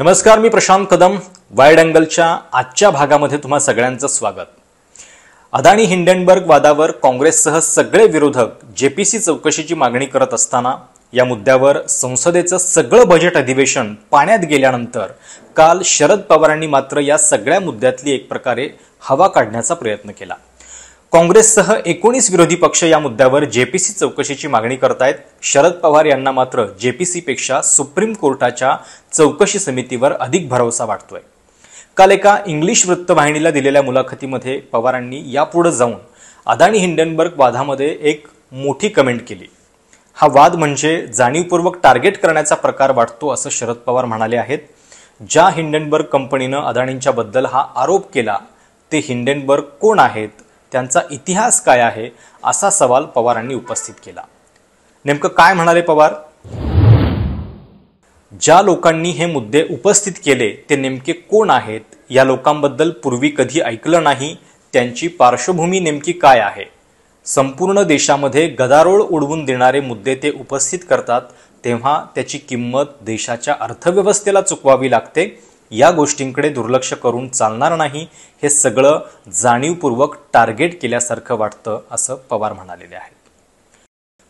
नमस्कार, मी प्रशांत कदम. वाईड अँगलच्या आजच्या भागामध्ये तुम्हा सगळ्यांचं स्वागत. अदानी हिंडनबर्ग वादावर काँग्रेससह सगळे विरोधक जेपीसी चौकशीची मागणी करत असताना या मुद्द्यावर संसदेचं सगळं बजेट अधिवेशन पाण्यात गेल्यानंतर काल शरद पवारांनी मात्र या सगळ्या मुद्द्यातली एक प्रकारे हवा काढण्याचा प्रयत्न केला. काँग्रेससह 19 विरोधी पक्ष या मुद्द्यावर जेपीसी चौकशीची मागणी करतायत. शरद पवार यांना मात्र जेपीसी पेक्षा सुप्रीम कोर्टाच्या चौकशी समितीवर अधिक भरोसा वाटतोय. काल एका इंग्लिश वृत्तवाहिनीला दिलेल्या मुलाखतीमध्ये पवारांनी यापुढे जाऊन अदानी हिंडनबर्ग वादामध्ये एक मोठी कमेंट केली. हा वाद म्हणजे जाणीवपूर्वक टार्गेट करण्याचा प्रकार वाटतो असं शरद पवार म्हणाले आहेत. ज्या हिंडनबर्ग कंपनीनं अदानींच्या बद्दल हा आरोप केला ते हिंडनबर्ग कोण आहेत, त्यांचा इतिहास काय आहे, असा सवाल पवारांनी उपस्थित केला. नेमकं काय म्हणाले पवार? ज्या लोकांनी हे मुद्दे उपस्थित केले ते नेमके कोण आहेत, या लोकांबद्दल पूर्वी कधी ऐकलं नाही, त्यांची पार्श्वभूमी नेमकी काय आहे. संपूर्ण देशामध्ये गदारोळ उडवून देणारे मुद्दे ते उपस्थित करतात तेव्हा त्याची किंमत देशाच्या अर्थव्यवस्थेला चुकवावी लागते. या गोष्टींकडे दुर्लक्ष करून चालणार नाही. हे सगळं जाणीवपूर्वक टार्गेट केल्यासारखं वाटतं असं पवार म्हणालेले आहेत.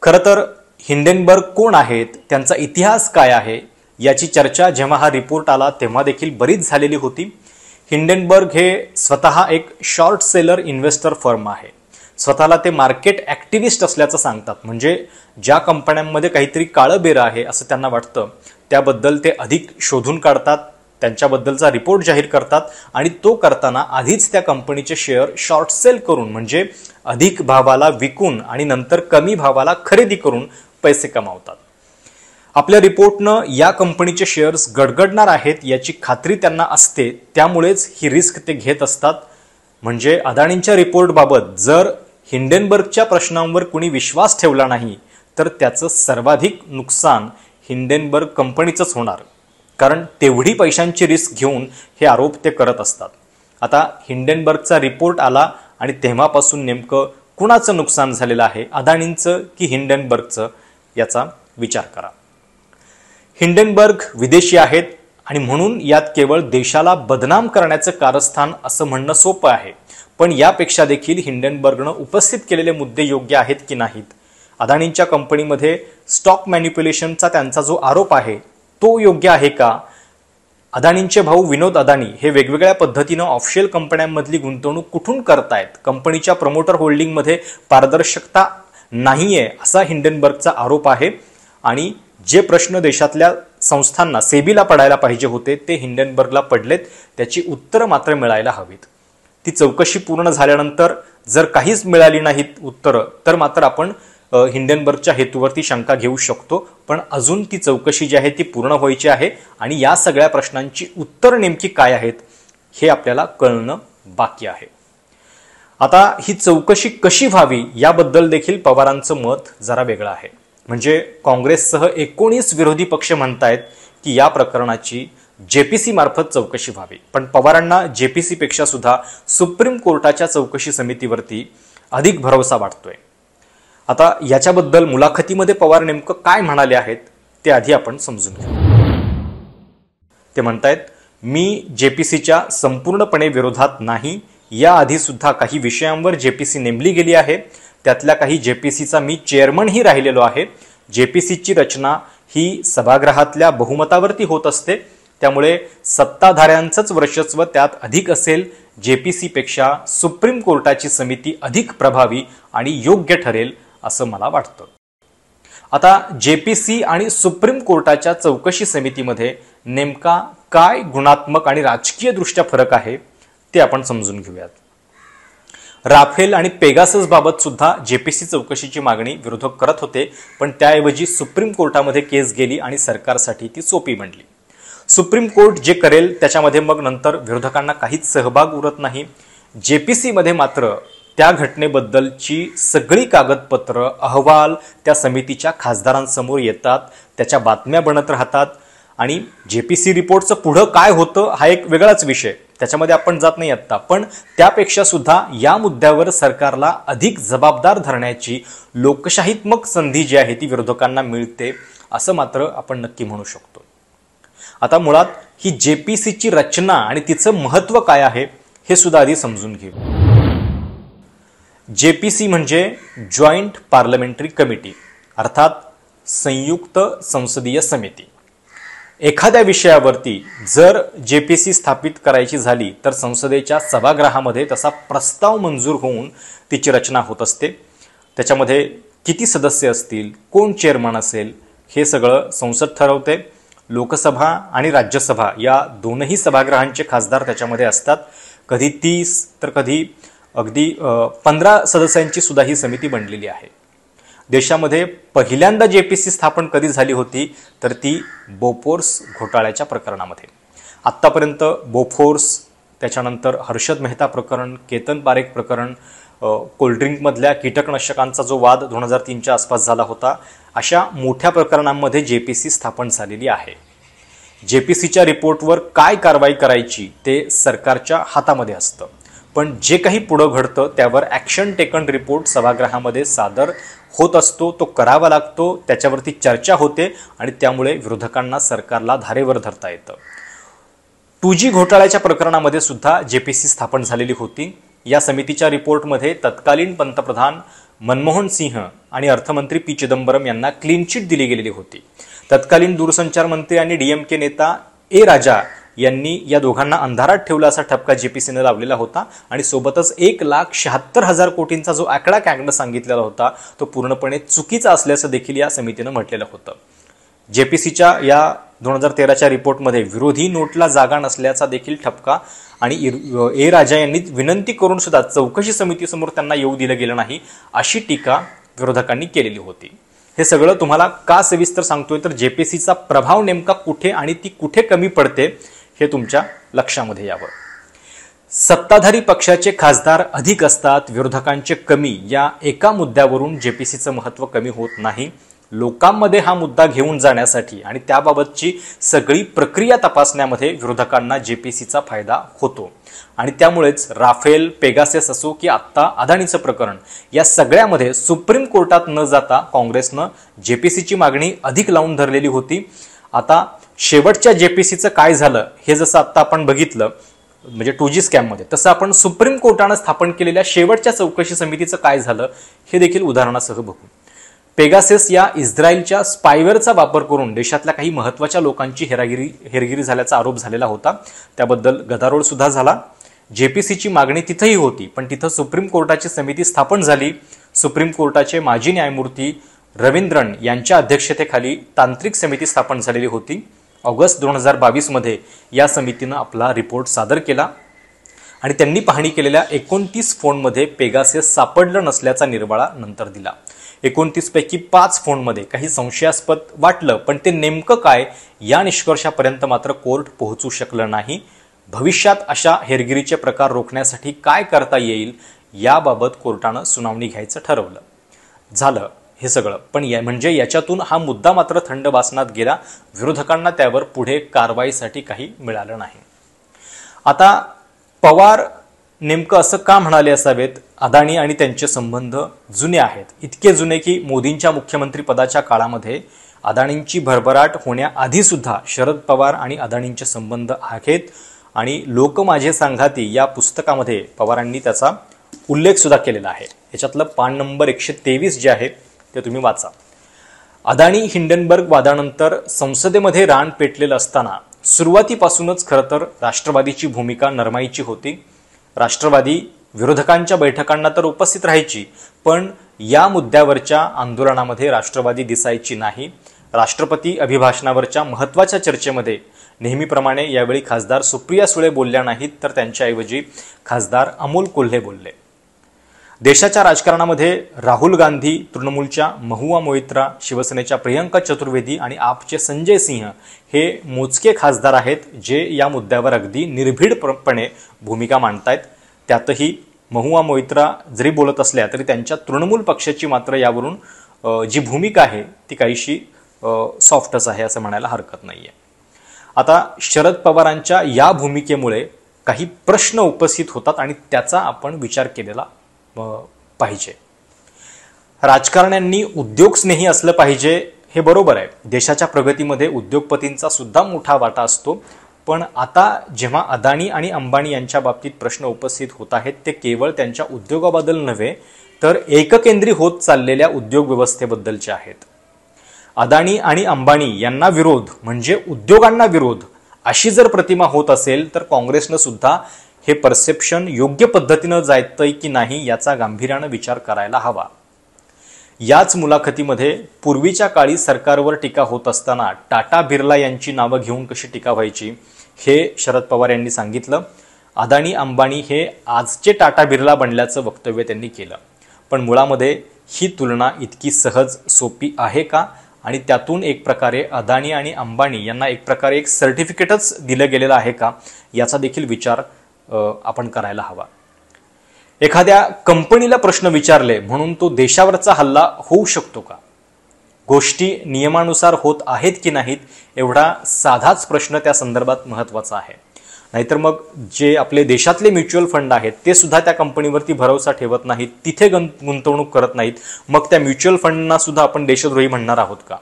खरं तर हिंडनबर्ग कोण आहेत, त्यांचा इतिहास काय आहे याची चर्चा जेव्हा हा रिपोर्ट आला तेव्हा देखील बरीच झालेली होती. हिंडनबर्ग हे स्वतः एक शॉर्ट सेलर इन्व्हेस्टर फर्म आहे. स्वतःला ते मार्केट ॲक्टिव्हिस्ट असल्याचं सांगतात. म्हणजे ज्या कंपन्यांमध्ये काहीतरी काळं बेरं आहे असं त्यांना वाटतं त्याबद्दल ते अधिक शोधून काढतात, त्यांच्याबद्दलचा रिपोर्ट जाहीर करतात आणि तो करताना आधीच त्या कंपनीचे शेअर शॉर्ट सेल करून म्हणजे अधिक भावाला विकून आणि नंतर कमी भावाला खरेदी करून पैसे कमावतात. आपल्या रिपोर्टनं या कंपनीचे शेअर्स गडगडणार आहेत याची खात्री त्यांना असते, त्यामुळेच ही रिस्क ते घेत असतात. म्हणजे अदानींच्या रिपोर्टबाबत जर हिंडनबर्गच्या प्रश्नांवर कुणी विश्वास ठेवला नाही तर त्याचं सर्वाधिक नुकसान हिंडनबर्ग कंपनीचंच होणार, कारण तेवढी पैशांची रिस्क घेऊन हे आरोप ते करत असतात. आता हिंडनबर्गचा रिपोर्ट आला आणि तेव्हापासून नेमकं कुणाचं नुकसान झालेलं आहे, अदानींचं की हिंडनबर्गचं, याचा विचार करा. हिंडनबर्ग विदेशी आहेत आणि म्हणून यात केवळ देशाला बदनाम करण्याचं कारस्थान असं म्हणणं सोपं आहे. पण यापेक्षा देखील हिंडनबर्गनं उपस्थित केलेले मुद्दे योग्य आहेत की नाहीत. अदानींच्या कंपनीमध्ये स्टॉक मॅनिप्युलेशनचा त्यांचा जो आरोप आहे तो योग्य आहे का? अदानींचे भाऊ विनोद अदानी हे वेगवेगळ्या पद्धतीनं ऑफशेल कंपन्यांमधली गुंतवणूक कुठून करतायत? कंपनीच्या प्रमोटर होल्डिंगमध्ये पारदर्शकता नाहीये असा हिंडनबर्गचा आरोप आहे. आणि जे प्रश्न देशातल्या संस्थांना सेबीला पडायला पाहिजे होते ते हिंडनबर्गला पडलेत. त्याची उत्तरं मात्र मिळायला हवीत. ती चौकशी पूर्ण झाल्यानंतर जर काहीच मिळाली नाहीत उत्तरं तर मात्र आपण हिंडनबर्गच्या हेतूवरती शंका घेऊ शकतो. पण अजून ती चौकशी जी आहे ती पूर्ण व्हायची आहे आणि या सगळ्या प्रश्नांची उत्तरं नेमकी काय आहेत हे आपल्याला कळणं बाकी आहे. आता ही चौकशी कशी व्हावी याबद्दल देखील पवारांचं मत जरा वेगळं आहे. म्हणजे काँग्रेससह 19 विरोधी पक्ष म्हणतायत की या प्रकरणाची जेपीसी मार्फत चौकशी व्हावी. पण पवारांना जेपीसी पेक्षा सुद्धा सुप्रीम कोर्टाच्या चौकशी समितीवरती अधिक भरोसा वाटतोय. आता याच्याबद्दल मुलाखतीमध्ये पवार नेमकं काय म्हणाले आहेत ते आधी आपण समजून घेऊ. ते म्हणतायत, मी जेपीसीच्या संपूर्णपणे विरोधात नाही. याआधी सुद्धा काही विषयांवर जेपीसी नेमली गेली आहे. त्यातल्या काही जेपीसीचा मी चेअरमनही राहिलेलो आहे. जेपीसीची रचना ही सभागृहातल्या बहुमतावरती होत असते, त्यामुळे सत्ताधाऱ्यांचंच वर्चस्व त्यात अधिक असेल. जेपीसी पेक्षा सुप्रीम कोर्टाची समिती अधिक प्रभावी आणि योग्य ठरेल असं मला वाटतं. आता जेपीसी आणि सुप्रीम कोर्टाच्या चौकशी समितीमध्ये नेमका काय गुणात्मक आणि राजकीय दृष्ट्या फरक आहे ते आपण समजून घेऊयात. राफेल आणि पेगासस बाबत सुद्धा जेपीसी चौकशीची मागणी विरोधक करत होते, पण त्याऐवजी सुप्रीम कोर्टामध्ये केस गेली आणि सरकारसाठी ती सोपी बनली. सुप्रीम कोर्ट जे करेल त्याच्यामध्ये मग नंतर विरोधकांना काहीच सहभाग उरत नाही. जेपीसी मध्ये मात्र त्या घटनेबद्दलची सगळी कागदपत्र, अहवाल त्या समितीच्या खासदारांसमोर येतात, त्याच्या बातम्या बनत राहतात आणि जेपीसी रिपोर्टचं पुढं काय होतं हा एक वेगळाच विषय, त्याच्यामध्ये आपण जात नाही आत्ता. पण त्यापेक्षा सुद्धा या मुद्द्यावर सरकारला अधिक जबाबदार धरण्याची लोकशाहीत्मक संधी जी आहे ती विरोधकांना मिळते असं मात्र आपण नक्की म्हणू शकतो. आता मुळात ही जेपीसीची रचना आणि तिचं महत्त्व काय आहे हे सुद्धा आधी समजून घेऊ. जेपीसी म्हणजे जॉईंट पार्लमेंटरी कमिटी, अर्थात संयुक्त संसदीय समिती. एखाद्या विषयावरती जर जेपीसी स्थापित करायची झाली तर संसदेच्या सभागृहामध्ये तसा प्रस्ताव मंजूर होऊन तिची रचना होत असते. त्याच्यामध्ये किती सदस्य असतील, कोण चेअरमन असेल, हे सगळं संसद ठरवते. लोकसभा आणि राज्यसभा या दोनही सभागृहांचे खासदार त्याच्यामध्ये असतात. कधी 30 तर कधी अगदी 15 सदस्यांची सुद्धा ही समिती बनलेली आहे. देशामध्ये पहिल्यांदा जेपीसी स्थापन कधी झाली होती तर ती बोफोर्स घोटाळ्याच्या प्रकरणामध्ये. आत्तापर्यंत बोफोर्स, त्याच्यानंतर हर्षद मेहता प्रकरण, केतन पारेख प्रकरण, कोल्ड्रिंकमधल्या कीटकनाशकांचा जो वाद 2003च्या आसपास झाला होता, अशा मोठ्या प्रकरणांमध्ये जेपीसी स्थापन झालेली आहे. जेपीसीच्या रिपोर्टवर काय कारवाई करायची ते सरकारच्या हातामध्ये असतं, पण जे काही पुढं घडतं त्यावर ॲक्शन टेकन रिपोर्ट सभागृहामध्ये सादर होत असतो. तो करावा लागतो, त्याच्यावरती चर्चा होते आणि त्यामुळे विरोधकांना सरकारला धारेवर धरता येतं. 2G घोटाळ्याच्या प्रकरणामध्ये सुद्धा जेपीसी स्थापन झालेली होती. या समितीच्या रिपोर्टमध्ये तत्कालीन पंतप्रधान मनमोहन सिंह आणि अर्थमंत्री पी चिदंबरम यांना क्लीन चिट दिली गेलेली होती. तत्कालीन दूरसंचार मंत्री आणि डीएमके नेता ए राजा यांनी या दोघांना अंधारात ठेवला असा ठपका जेपीसीने लावलेला होता आणि सोबतच 1,76,000 कोटींचा जो आकडा कॅगनं सांगितलेला होता तो पूर्णपणे चुकीचा असल्याचं देखील या समितीनं म्हटलेलं होतं. जेपीसीच्या या 2013च्या रिपोर्टमध्ये विरोधी नोटला जागा नसल्याचा देखील ठपका आणि ए राजा यांनी विनंती करून सुद्धा चौकशी समितीसमोर त्यांना येऊ दिलं गेलं नाही अशी टीका विरोधकांनी केलेली होती. हे सगळं तुम्हाला का सविस्तर सांगतोय तर जेपीसीचा प्रभाव नेमका कुठे आणि ती कुठे कमी पडते हे तुमच्या लक्षामध्ये यावं. सत्ताधारी पक्षाचे खासदार अधिक असतात, विरोधकांचे कमी, या एका मुद्द्यावरून जेपीसीचं महत्त्व कमी होत नाही. लोकांमध्ये हा मुद्दा घेऊन जाण्यासाठी आणि त्याबाबतची सगळी प्रक्रिया तपासण्यामध्ये विरोधकांना जेपीसीचा फायदा होतो आणि त्यामुळेच राफेल, पेगासेस असो की आत्ता अदानीचं प्रकरण, या सगळ्यामध्ये सुप्रीम कोर्टात न जाता काँग्रेसनं जेपीसीची मागणी अधिक लावून धरलेली होती. आता शेवटच्या जेपीसीचं काय झालं हे जसं आत्ता आपण बघितलं म्हणजे 2G स्कॅममध्ये, तसं आपण सुप्रीम कोर्टानं स्थापन केलेल्या शेवटच्या चौकशी समितीचं काय झालं हे देखील उदाहरणासह बघू. पेगासेस या इस्रायलच्या स्पायवेअरचा वापर करून देशातल्या काही महत्त्वाच्या लोकांची हेरगिरी झाल्याचा आरोप झालेला होता. त्याबद्दल गदारोळ सुद्धा झाला. जेपीसीची मागणी तिथंही होती, पण तिथं सुप्रीम कोर्टाची समिती स्थापन झाली. सुप्रीम कोर्टाचे माजी न्यायमूर्ती रवींद्रन यांच्या अध्यक्षतेखाली तांत्रिक समिती स्थापन झालेली होती. ऑगस्ट 2022 या समितीनं आपला रिपोर्ट सादर केला आणि त्यांनी पाहणी केलेल्या 29 फोनमध्ये पेगासेस सापडलं नसल्याचा निर्वाळा नंतर दिला. 29 पैकी 5 फोनमध्ये काही संशयास्पद वाटलं, पण ते नेमकं काय या निष्कर्षापर्यंत मात्र कोर्ट पोहोचू शकलं नाही. भविष्यात अशा हेरगिरीचे प्रकार रोखण्यासाठी काय करता येईल याबाबत कोर्टानं सुनावणी घ्यायचं ठरवलं. झालं हे सगळं, पण म्हणजे याच्यातून हा मुद्दा मात्र थंड वासनात गेला. विरोधकांना त्यावर पुढे कारवाईसाठी काही मिळालं नाही. आता पवार नेमकं असं का म्हणाले असावेत? अदानी आणि त्यांचे संबंध जुने आहेत, इतके जुने की मोदींच्या मुख्यमंत्री पदाच्या काळामध्ये अदानींची भरभराट होण्याआधी सुद्धा शरद पवार आणि अदानींचे संबंध आहेत आणि लोक माझे सांघाती या पुस्तकामध्ये पवारांनी त्याचा उल्लेख सुद्धा केलेला आहे. याच्यातलं पान नंबर 123 जे आहे ते तुम्ही वाचा. अदानी हिंडनबर्ग वादानंतर संसदेमध्ये रान पेटलेलं असताना सुरुवातीपासूनच खरं तर राष्ट्रवादीची भूमिका नरमाईची होती. राष्ट्रवादी विरोधकांच्या बैठकांना तर उपस्थित राहायची, पण या मुद्द्यावरच्या आंदोलनामध्ये राष्ट्रवादी दिसायची नाही. राष्ट्रपती अभिभाषणावरच्या महत्त्वाच्या चर्चेमध्ये नेहमीप्रमाणे यावेळी खासदार सुप्रिया सुळे बोलल्या नाहीत, तर त्यांच्याऐवजी खासदार अमोल कोल्हे बोलले. देशाच्या राजकारणामध्ये राहुल गांधी, तृणमूलच्या महुआ मोइत्रा, शिवसेनेच्या प्रियंका चतुर्वेदी आणि आपचे संजय सिंह हे मोजके खासदार आहेत जे या मुद्द्यावर अगदी निर्भीडपणे भूमिका मांडतायत. त्यातही महुआ मोइत्रा जरी बोलत असल्या तरी त्यांच्या तृणमूल पक्षाची मात्र यावरून जी भूमिका आहे ती काहीशी सॉफ्टच आहे असं म्हणायला हरकत नाहीये. आता शरद पवारांच्या या भूमिकेमुळे काही प्रश्न उपस्थित होतात आणि त्याचा आपण विचार केलेला पाहिजे. राजकारण्यांनी उद्योगस्नेही असलं पाहिजे हे बरोबर आहे. देशाच्या प्रगतीमध्ये उद्योगपतींचा सुद्धा मोठा वाटा असतो, पण आता जेव्हा अदानी आणि अंबानी यांच्या बाबतीत प्रश्न उपस्थित होत आहेत ते केवळ त्यांच्या उद्योगाबद्दल नव्हे तर एककेंद्री होत चाललेल्या उद्योग व्यवस्थेबद्दलचे आहेत. अदानी आणि अंबानी यांना विरोध म्हणजे उद्योगांना विरोध अशी जर प्रतिमा होत असेल तर काँग्रेसनं सुद्धा हे परसेप्शन योग्य पद्धतीनं जायतंय की नाही याचा गांभीर्यानं विचार करायला हवा. याच मुलाखतीमध्ये पूर्वीच्या काळी सरकारवर टीका होत असताना टाटा बिर्ला यांची नावं घेऊन कशी टीका व्हायची हे शरद पवार यांनी सांगितलं. अदानी अंबानी हे आजचे टाटा बिर्ला बनल्याचं वक्तव्य त्यांनी केलं. पण मुळामध्ये ही तुलना इतकी सहज सोपी आहे का आणि त्यातून एक प्रकारे अदानी आणि अंबानी यांना एक प्रकारे एक सर्टिफिकेटच दिलं गेलेलं आहे का याचा देखील विचार आपण करायला हवा. एखाद्या कंपनीला प्रश्न विचारले म्हणून तो देशावरचा हल्ला होऊ शकतो का? गोष्टी नियमानुसार होत आहेत की नाहीत एवढा साधाच प्रश्न त्या संदर्भात महत्त्वाचा आहे. नाहीतर मग जे आपले देशातले म्युच्युअल फंड आहेत ते सुद्धा त्या कंपनीवरती भरोसा ठेवत नाहीत, तिथे गुंतवणूक करत नाहीत, मग त्या म्युच्युअल फंडना सुद्धा आपण देशद्रोही म्हणणार आहोत का?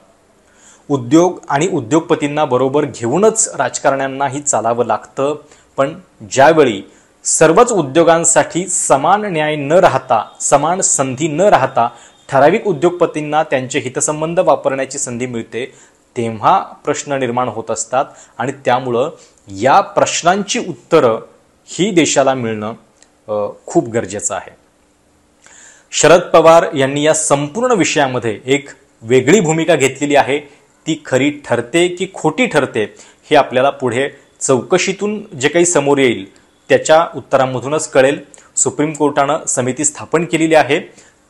उद्योग आणि उद्योगपतींना बरोबर घेऊनच राजकारण्यांनाही चालावं लागतं. पण ज्यावेळी सर्वच उद्योगांसाठी समान न्याय न राहता, समान संधी न राहता ठराविक उद्योगपतींना त्यांचे हितसंबंध वापरण्याची संधी मिळते तेव्हा प्रश्न निर्माण होत असतात आणि त्यामुळं या प्रश्नांची उत्तरं ही देशाला मिळणं खूप गरजेचं आहे. शरद पवार यांनी या संपूर्ण विषयामध्ये एक वेगळी भूमिका घेतलेली आहे. ती खरी ठरते की खोटी ठरते हे आपल्याला पुढे चौकशीतून जे काही समोर येईल त्याच्या उत्तरांमधूनच कळेल. सुप्रीम कोर्टानं समिती स्थापन केलेली आहे.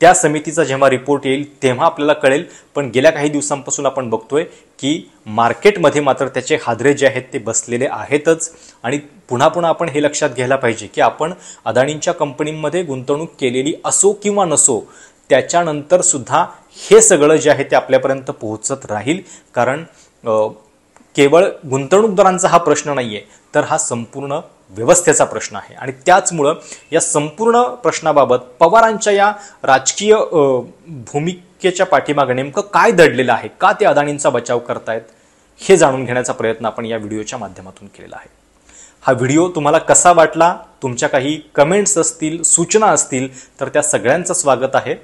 त्या समितीचा जेव्हा रिपोर्ट येईल तेव्हा आपल्याला कळेल. पण गेल्या काही दिवसांपासून आपण बघतोय की मार्केटमध्ये मात्र त्याचे हादरे जे आहेत ते बसलेले आहेतच. आणि पुन्हा पुन्हा आपण हे लक्षात घ्यायला पाहिजे की आपण अदानींच्या कंपनीमध्ये गुंतवणूक केलेली असो किंवा नसो त्याच्यानंतर सुद्धा हे सगळं जे आहे ते आपल्यापर्यंत पोहोचत राहील. कारण केवळ गुंतवणूकदारांचा हा प्रश्न नाहीये तर हा संपूर्ण व्यवस्थेचा प्रश्न आहे. आणि त्याचमुळं या संपूर्ण प्रश्नाबाबत पवारांच्या या राजकीय भूमिकेच्या पाठीमागे नेमकं काय दडलेलं आहे, का ते अदानींचा बचाव करतायत हे जाणून घेण्याचा प्रयत्न आपण या व्हिडिओच्या माध्यमातून केलेला आहे. हा व्हिडिओ तुम्हाला कसा वाटला, तुमच्या काही कमेंट्स असतील, सूचना असतील तर त्या सगळ्यांचं स्वागत आहे.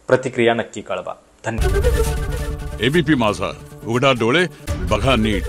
प्रतिक्रिया नक्की कळवा. धन्यवाद. एबीपी माझा, उघडा डोळे बघा नीट.